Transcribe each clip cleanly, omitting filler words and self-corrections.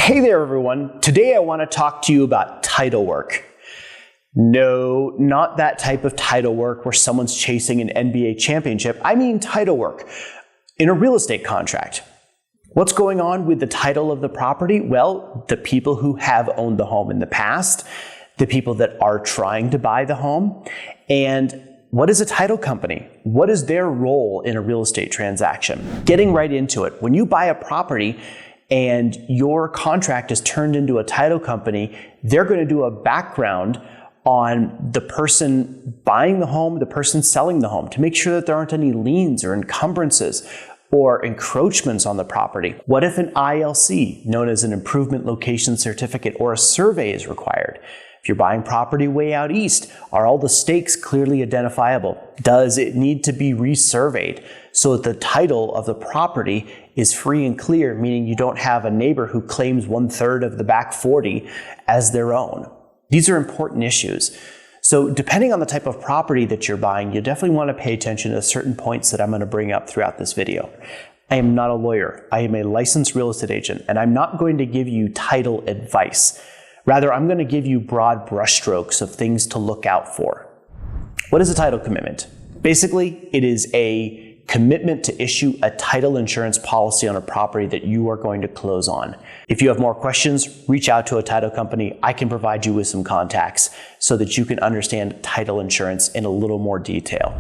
Hey there everyone, today I want to talk to you about title work. No, not that type of title work where someone's chasing an NBA championship. I mean title work in a real estate contract. What's going on with the title of the property? Well, the people who have owned the home in the past, the people that are trying to buy the home, and what is a title company? What is their role in a real estate transaction? Getting right into it. When you buy a property and your contract is turned into a title company, they're going to do a background on the person buying the home, the person selling the home, to make sure that there aren't any liens or encumbrances or encroachments on the property. What if an ILC, known as an improvement location certificate, or a survey is required? If you're buying property way out east, are all the stakes clearly identifiable? Does it need to be resurveyed so that the title of the property is free and clear, meaning you don't have a neighbor who claims 1/3 of the back 40 as their own? These are important issues. So depending on the type of property that you're buying, you definitely want to pay attention to certain points that I'm going to bring up throughout this video. I am not a lawyer. I am a licensed real estate agent, and I'm not going to give you title advice. Rather, I'm going to give you broad brushstrokes of things to look out for. What is a title commitment? Basically, it is a commitment to issue a title insurance policy on a property that you are going to close on. If you have more questions, reach out to a title company. I can provide you with some contacts so that you can understand title insurance in a little more detail.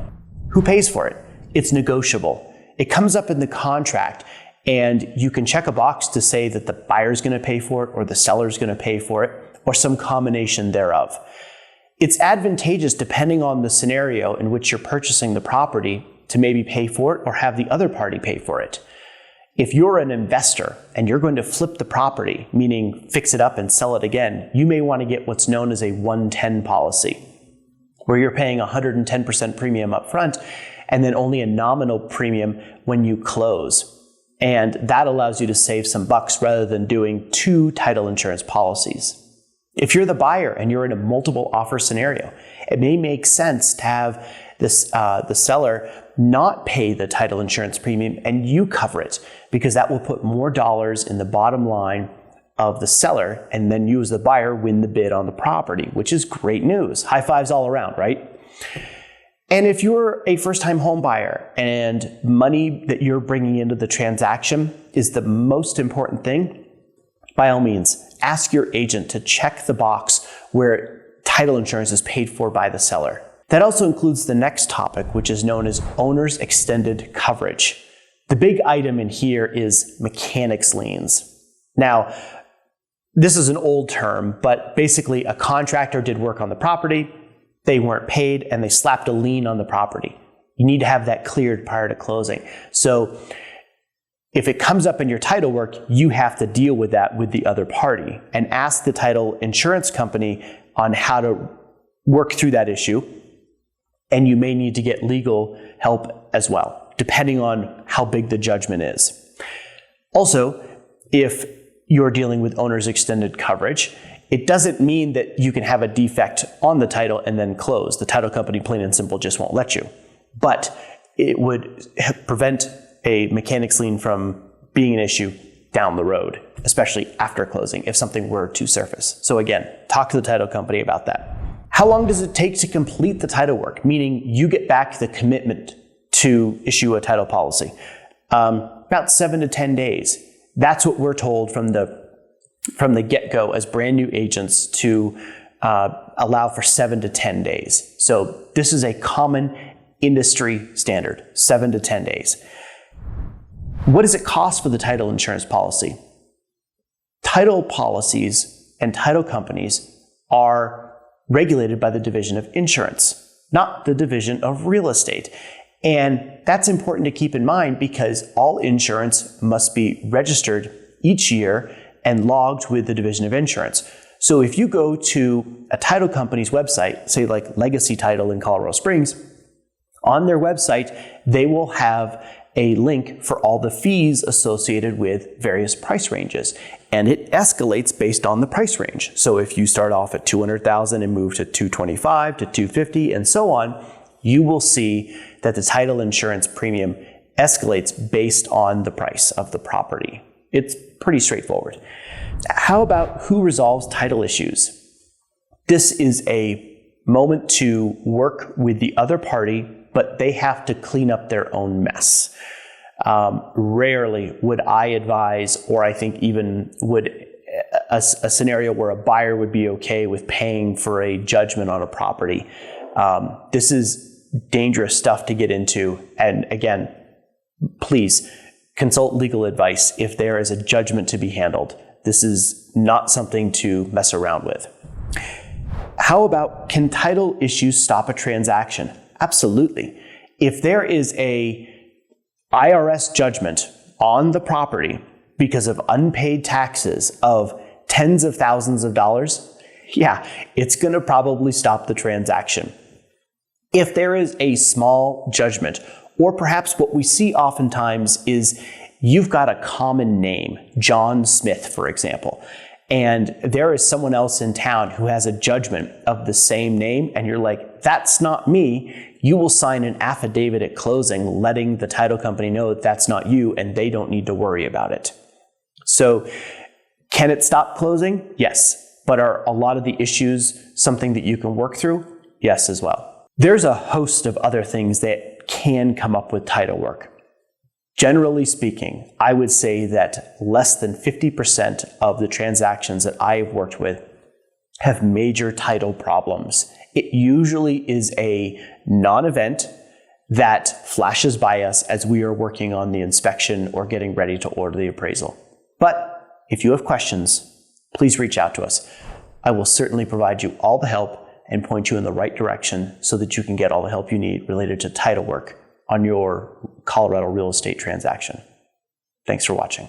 Who pays for it? It's negotiable. It comes up in the contract, and you can check a box to say that the buyer's going to pay for it, or the seller's going to pay for it, or some combination thereof. It's advantageous depending on the scenario in which you're purchasing the property to maybe pay for it or have the other party pay for it. If you're an investor and you're going to flip the property, meaning fix it up and sell it again, you may want to get what's known as a 110 policy, where you're paying 110% premium up front and then only a nominal premium when you close. And that allows you to save some bucks rather than doing 2 title insurance policies. If you're the buyer and you're in a multiple offer scenario, it may make sense to have the seller not pay the title insurance premium and you cover it, because that will put more dollars in the bottom line of the seller, and then you as the buyer win the bid on the property, which is great news. High fives all around, right? And if you're a first-time home buyer and money that you're bringing into the transaction is the most important thing, by all means, ask your agent to check the box where title insurance is paid for by the seller. That also includes the next topic, which is known as owner's extended coverage. The big item in here is mechanics liens. Now, this is an old term, but basically a contractor did work on the property, they weren't paid, and they slapped a lien on the property. You need to have that cleared prior to closing. So if it comes up in your title work, you have to deal with that with the other party and ask the title insurance company on how to work through that issue. And you may need to get legal help as well, depending on how big the judgment is. Also, if you're dealing with owner's extended coverage, it doesn't mean that you can have a defect on the title and then close. The title company, plain and simple, just won't let you. But it would prevent a mechanics lien from being an issue down the road, especially after closing, if something were to surface. So again, talk to the title company about that. How long does it take to complete the title work? Meaning you get back the commitment to issue a title policy. About 7 to 10 days. That's what we're told from the get-go as brand new agents to allow for 7 to 10 days. So this is a common industry standard, 7 to 10 days. What does it cost for the title insurance policy? Title policies and title companies are regulated by the Division of Insurance, not the Division of Real Estate. And that's important to keep in mind because all insurance must be registered each year and logged with the Division of Insurance. So if you go to a title company's website, say like Legacy Title in Colorado Springs, on their website, they will have a link for all the fees associated with various price ranges. And it escalates based on the price range. So if you start off at $200,000 and move to $225,000 to $250,000 and so on, you will see that the title insurance premium escalates based on the price of the property. It's pretty straightforward. How about who resolves title issues? This is a moment to work with the other party, but they have to clean up their own mess. Rarely would I advise, or I think even would a scenario where a buyer would be okay with paying for a judgment on a property. This is dangerous stuff to get into. And again, please consult legal advice if there is a judgment to be handled. This is not something to mess around with. How about, can title issues stop a transaction? Absolutely. If there is a IRS judgment on the property because of unpaid taxes of tens of thousands of dollars, yeah, it's going to probably stop the transaction. If there is a small judgment, or perhaps what we see oftentimes is you've got a common name, John Smith, for example, and there is someone else in town who has a judgment of the same name, and you're like, that's not me. You will sign an affidavit at closing letting the title company know that that's not you, and they don't need to worry about it. So can it stop closing? Yes. But are a lot of the issues something that you can work through? Yes, as well. There's a host of other things that can come up with title work. Generally speaking, I would say that less than 50% of the transactions that I've worked with have major title problems. It usually is a non-event that flashes by us as we are working on the inspection or getting ready to order the appraisal. But if you have questions, please reach out to us. I will certainly provide you all the help and point you in the right direction so that you can get all the help you need related to title work on your Colorado real estate transaction. Thanks for watching.